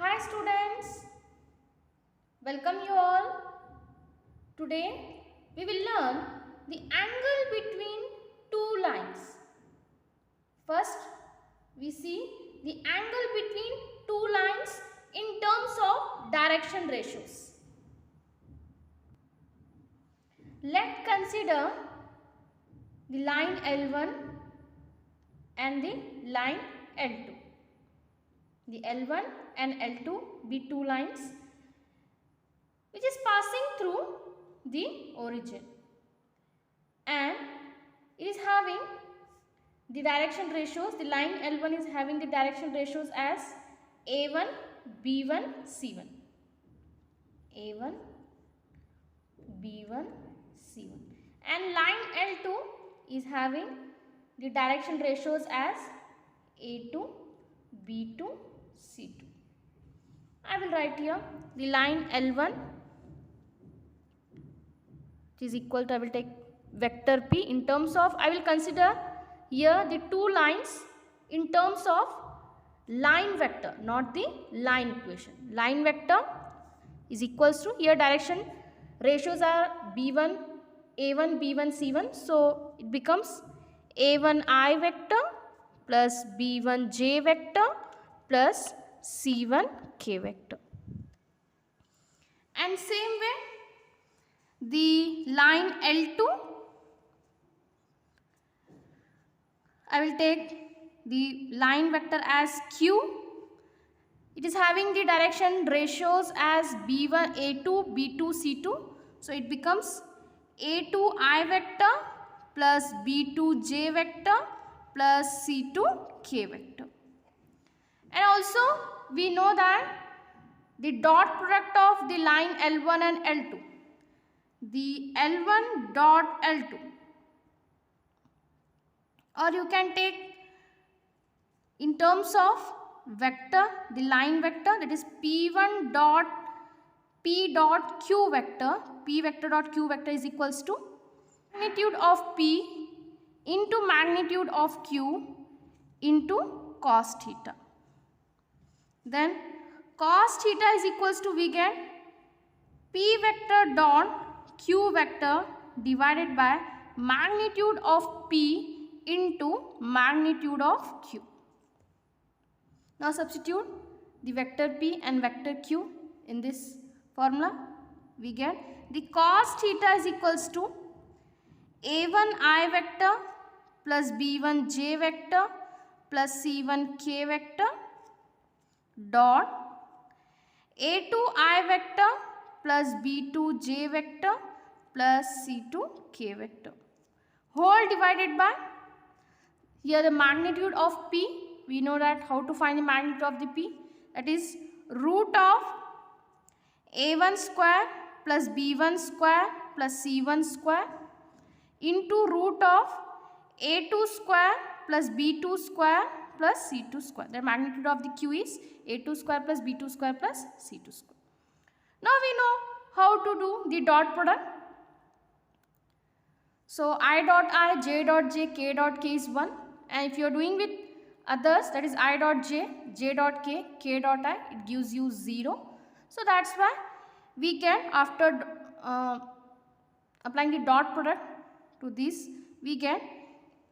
Hi students, welcome you all. Today we will learn the angle between two lines. First, we see the angle between two lines in terms of direction ratios. Let's consider the line L1 and the line L2. The L1 and L2 be two lines which is passing through the origin, and it is having the direction ratios. The line L1 is having the direction ratios as A1, B1, C1. A1, B1, C1. And line L2 is having the direction ratios as A2, B2, C2. I will write here the line L1, which is equal to, I will take vector P in terms of, I will consider here the two lines in terms of line vector, not the line equation. Line vector is equals to, here direction ratios are B1, A1, B1, C1. So it becomes A1I vector plus B1J vector plus C1K vector. And same way, the line L2, I will take the line vector as Q. It is having the direction ratios as B1, A2, B2, C2. So it becomes A2I vector plus B2J vector plus C2K vector. And also we know that the dot product of the line L1 and L2, the L1 dot L2, or you can take in terms of vector, the line vector, that is P1 dot P dot Q vector. P vector dot Q vector is equals to magnitude of P into magnitude of Q into cos theta. Then cos theta is equals to, we get P vector dot Q vector divided by magnitude of P into magnitude of Q. Now substitute the vector P and vector Q in this formula. We get the cos theta is equals to A1I vector plus B1J vector plus C1K vector dot A2I vector plus B2J vector plus C2K vector, whole divided by, here the magnitude of P, we know that how to find the magnitude of the P, that is root of A1 square plus B1 square plus C1 square into root of A2 square plus B2 square plus C2 square. The magnitude of the Q is A2 square plus B2 square plus C2 square. Now we know how to do the dot product. So I dot I, J dot J, K dot K is 1, and if you are doing with others, that is I dot J, J dot K, K dot I, it gives you 0. So that's why we get, after applying the dot product to this, we get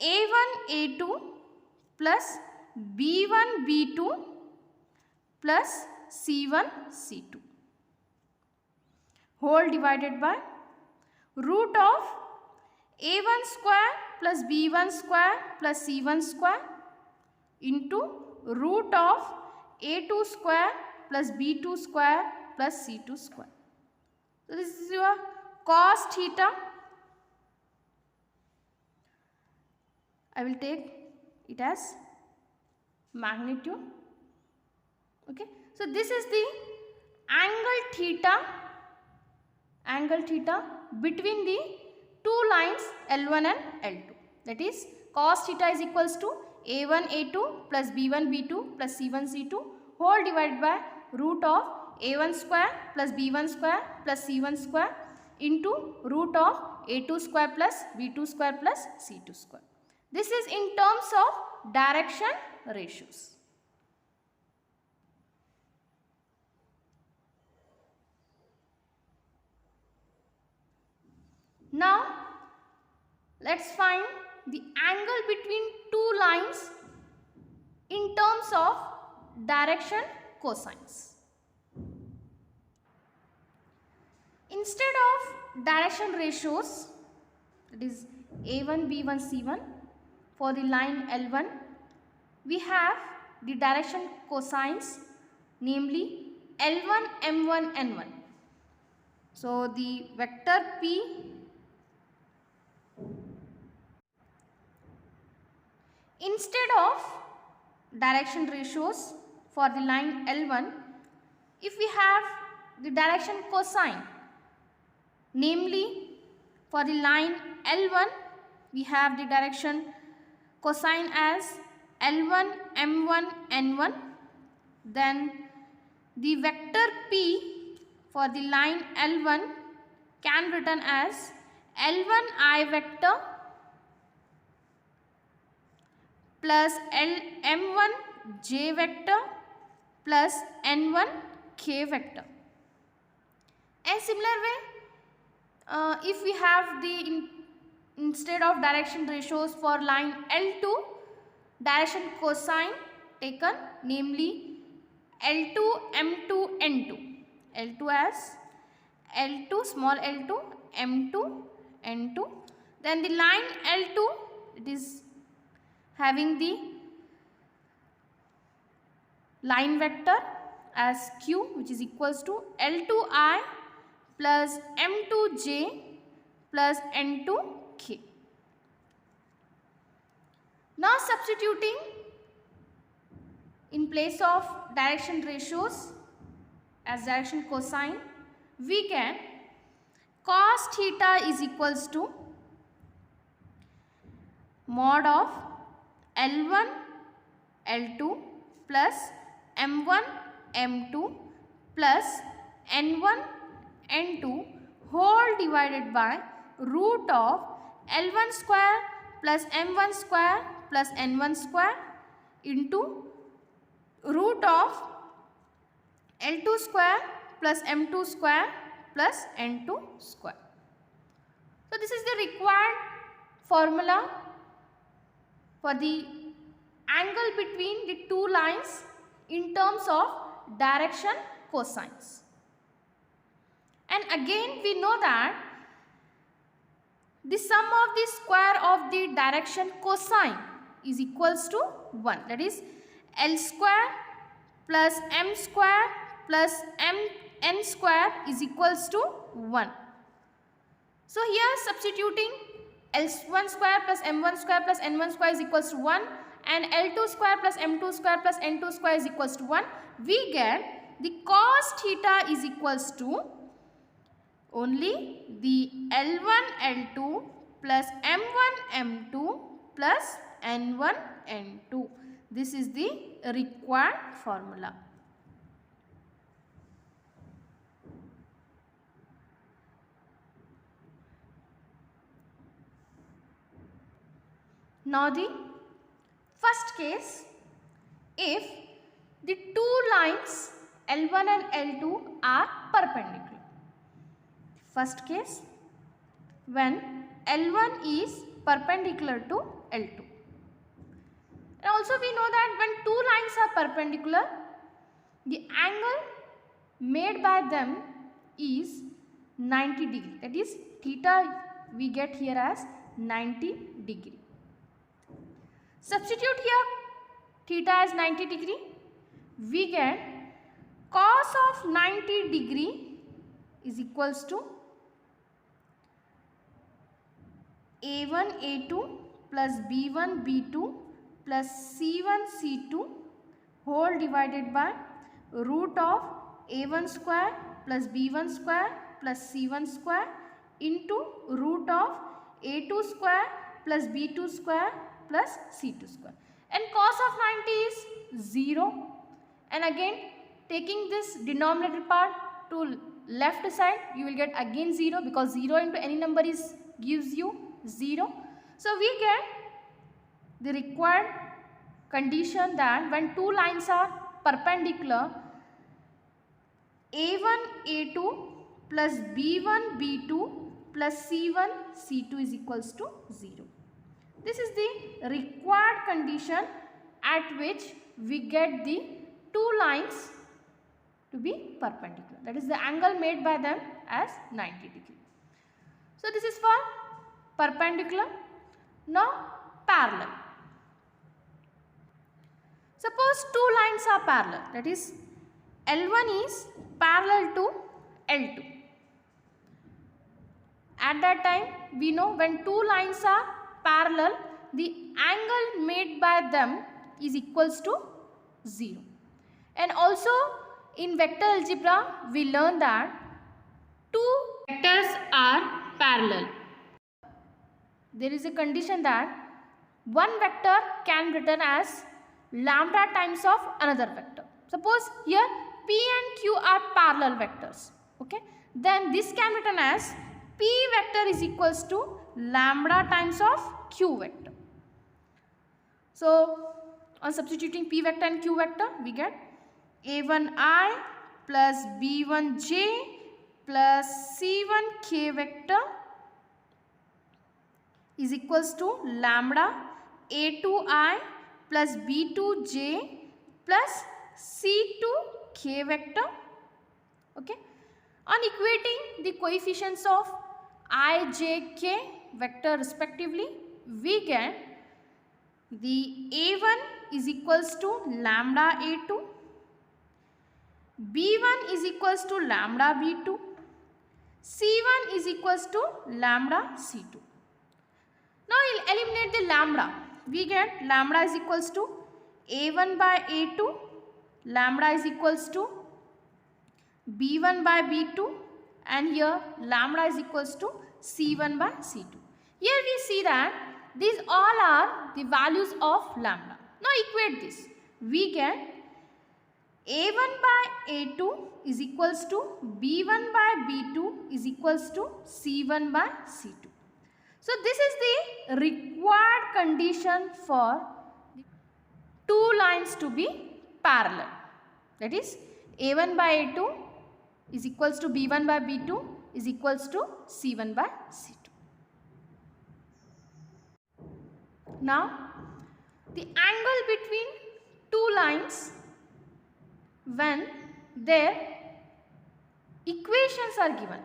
A1 A2 plus B1 B2 plus C1 C2, whole divided by root of A1 square plus B1 square plus C1 square into root of A2 square plus B2 square plus C2 square. So this is your cos theta. I will take it as magnitude. Okay. So this is the angle theta between the two lines L1 and L2. That is cos theta is equals to A1 A2 plus B1 B2 plus C1 C2 whole divided by root of A1 square plus B1 square plus C1 square into root of A2 square plus B2 square plus C2 square. This is in terms of direction ratios. Let's find the angle between two lines in terms of direction cosines. Instead of direction ratios, that is A1, B1, C1, for the line L1, we have the direction cosines, namely L1, M1, N1. So the vector P instead of direction ratios for the line L1, if we have the direction cosine, namely for the line L1 we have the direction cosine as L1, M1, N1. Then the vector P for the line L1 can written as L1I vector plus M1J vector plus N1K vector. And similar way, if we have the instead of direction ratios for line L2, direction cosine taken, namely L2, M2, N2. L2 as L2, small l2, M2, N2. Then the line L2, it is having the line vector as Q, which is equals to L2I plus M2J plus N2K. Now substituting in place of direction ratios as direction cosine, we get cos theta is equals to mod of L1 L2 plus M1 M2 plus N1 N2 whole divided by root of L1 square plus M1 square plus N1 square into root of L2 square plus M2 square plus N2 square. So this is the required formula for the angle between the two lines in terms of direction cosines. And again we know that the sum of the square of the direction cosine is equals to 1. That is L square plus M square plus N square is equals to 1. So here substituting L1 square plus M1 square plus N1 square is equals to 1 and L2 square plus M2 square plus N2 square is equals to 1, we get the cos theta is equals to only the L1 L2 plus M1 M2 plus N1 N2. This is the required formula. Now the first case, if the two lines L1 and L2 are perpendicular. First case, when L1 is perpendicular to L2. And also we know that when two lines are perpendicular, the angle made by them is 90 degree. That is theta we get here as 90 degree. Substitute here theta as 90 degree. We get cos of 90 degree is equals to A1 A2 plus B1 B2 plus C1 C2 whole divided by root of A1 square plus B1 square plus C1 square into root of A2 square plus B2 square plus C2 square. And cos of 90 is 0. And again taking this denominator part to left side, you will get again 0 because 0 into any number is gives you 0. So we get the required condition that when two lines are perpendicular, A1 A2 plus B1 B2 plus C1, C2 is equals to 0. This is the required condition at which we get the two lines to be perpendicular. That is the angle made by them as 90 degree. So this is for perpendicular. Now parallel. Suppose two lines are parallel, that is L1 is parallel to L2. At that time we know when two lines are parallel, the angle made by them is equals to 0. And also in vector algebra we learn that two vectors are parallel. There is a condition that one vector can be written as lambda times of another vector. Suppose here P and Q are parallel vectors. Okay, then this can be written as P vector is equals to lambda times of Q vector. So on substituting P vector and Q vector, we get A1I plus B1J plus C1K vector is equals to lambda A2I plus B2J plus C2K vector. Okay. On equating the coefficients of I, J, K vector respectively, we get the A1 is equals to lambda A2, B1 is equals to lambda B2, C1 is equals to lambda C2. Now we'll eliminate the lambda. We get lambda is equals to A1 by A2, lambda is equals to B1 by B2, and here lambda is equals to C1 by C2. Here we see that these all are the values of lambda. Now equate this. We get A1 by A2 is equals to B1 by B2 is equals to C1 by C2. So this is the required condition for two lines to be parallel. That is A1 by A2 is equals to B1 by B2 is equals to C1 by C2. Now the angle between two lines when their equations are given.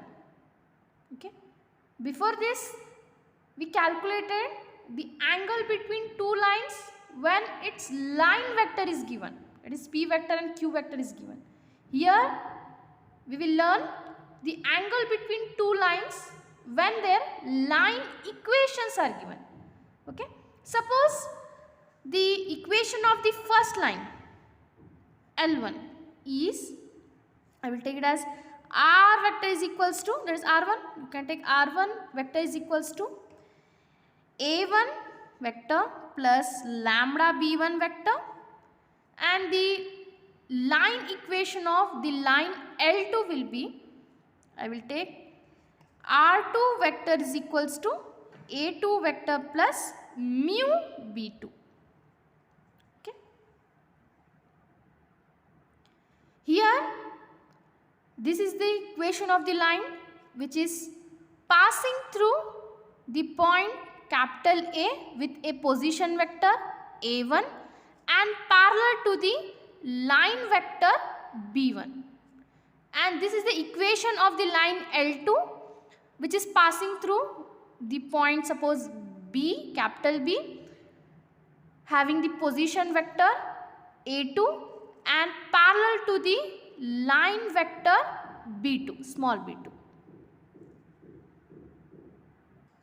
Okay. Before this we calculated the angle between two lines when its line vector is given. That is P vector and Q vector is given. Here we will learn the angle between two lines when their line equations are given. Okay. Suppose the equation of the first line L1 is, I will take it as R vector is equals to, that is R1, you can take R1 vector is equals to A1 vector plus lambda B1 vector, and the line equation of the line L2 will be, I will take R2 vector is equals to A2 vector plus mu B2. Okay. Here this is the equation of the line which is passing through the point capital A with a position vector A1 and parallel to the line vector B1, and this is the equation of the line L2 which is passing through the point, suppose B, capital B, having the position vector A2 and parallel to the line vector B2, small b2.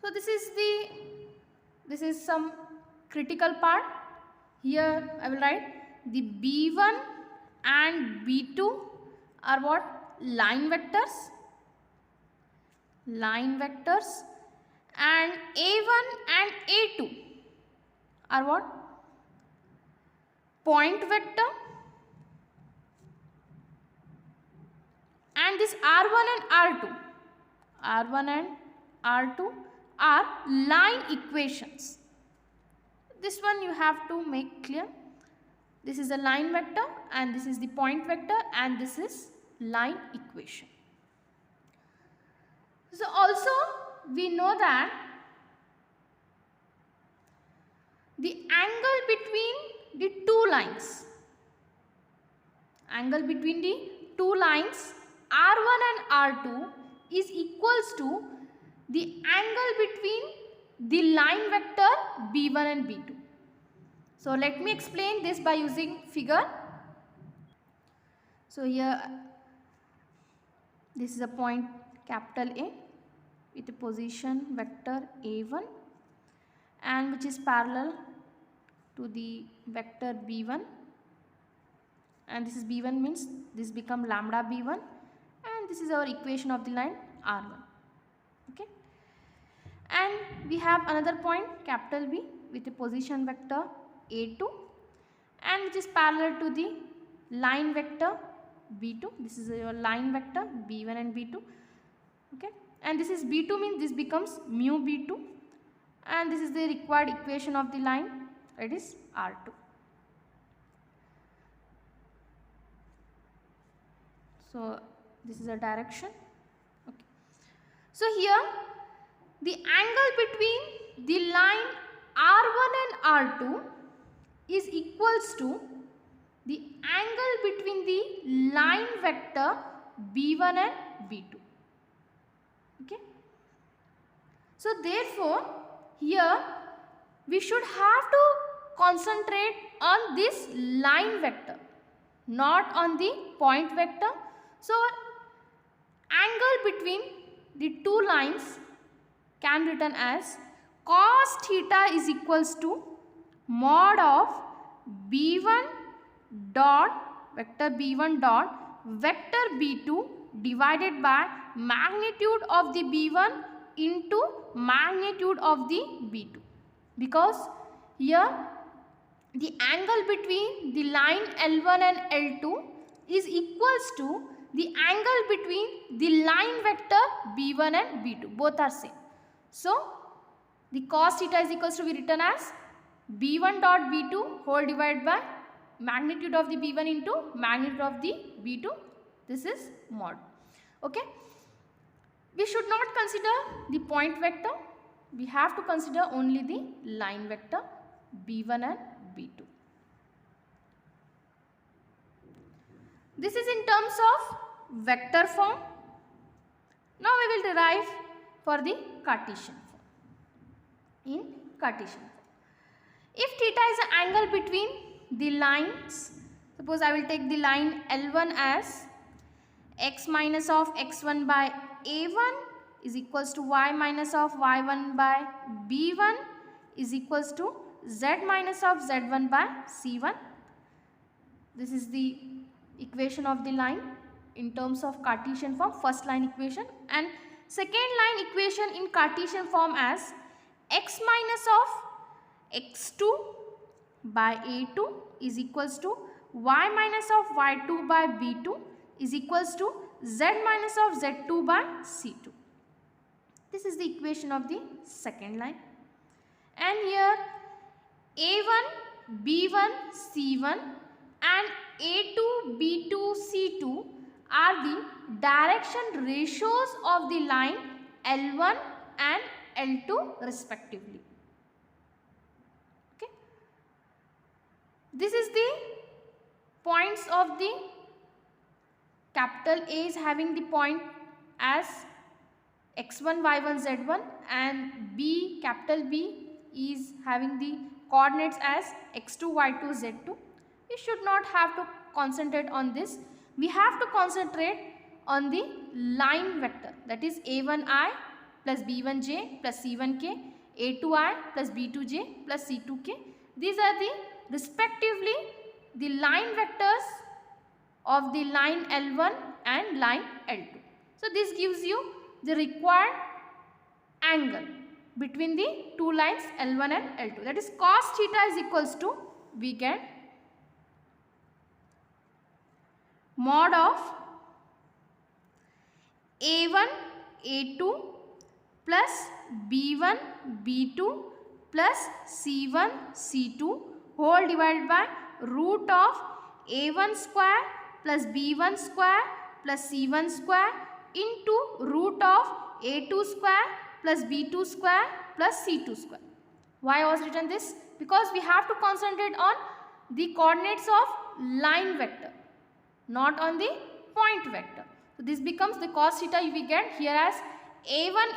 So this is some critical part. Here I will write the B1 and B2 are what? Line vectors. Line vectors. And A1 and A2 are what? Point vector. And this R1 and R2 are line equations. This one you have to make clear. This is a line vector and this is the point vector and this is line equation. So also we know that the angle between the two lines, R1 and R2 is equals to the angle between the line vector B1 and B2. So let me explain this by using figure. So here this is a point capital A with a position vector A1 and which is parallel to the vector B1, and this is B1 means this become lambda B1, and this is our equation of the line R1. Okay, and we have another point capital B with a position vector A2 and which is parallel to the line vector B2. This is your line vector B1 and B2. Okay, and this is B2 means this becomes mu B2, and this is the required equation of the line, that is R2. So this is a direction. Okay, so here the angle between the line R1 and R2 is equals to the angle between the line vector B1 and B2. Okay, so therefore here we should have to concentrate on this line vector, not on the point vector. So angle between the two lines can be written as cos theta is equals to mod of B1 dot vector B1 dot vector B2 divided by magnitude of the B1 into magnitude of the B2, because here the angle between the line L1 and L2 is equals to the angle between the line vector B1 and B2, both are same. So the cos theta is equals to be written as B1 dot B2 whole divided by magnitude of the B1 into magnitude of the B2. This is mod. Okay, we should not consider the point vector, we have to consider only the line vector B1 and B2. This is in terms of vector form. Now we will derive for the Cartesian form. In Cartesian form, if theta is an angle between the lines, suppose I will take the line L1 as x minus of x1 by a1 is equals to y minus of y1 by b1 is equals to z minus of z1 by c1. This is the equation of the line in terms of Cartesian form, first line equation, and second line equation in Cartesian form as x minus of x2 by a2 is equals to y minus of y2 by b2 is equals to z minus of z2 by c2. This is the equation of the second line, and here a1, b1, c1 and a2, b2, c2 are the direction ratios of the line L1 and L2 respectively. Okay, this is the points of the capital A is having the point as x1, y1, z1, and B, capital B is having the coordinates as x2, y2, z2. We should not have to concentrate on this. We have to concentrate on the line vector, that is a1i plus b1j plus c1k, a2i plus b2j plus c2k. These are the respectively the line vectors of the line L1 and line L2. So this gives you the required angle between the two lines L1 and L2, that is cos theta is equals to, we get mod of a1 a2 plus b1 b2 plus c1 c2 whole divided by root of a1 square plus b1 square plus c1 square into root of a2 square plus b2 square plus c2 square. Why I was written this? Because we have to concentrate on the coordinates of line vector, not on the point vector. So this becomes the cos theta we get here as a1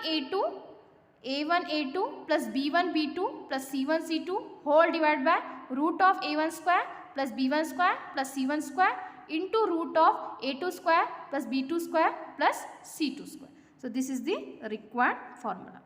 a2 plus b1 b2 plus c1 c2 whole divided by root of a1 square plus b1 square plus c1 square into root of a2 square plus b2 square plus c2 square. So this is the required formula.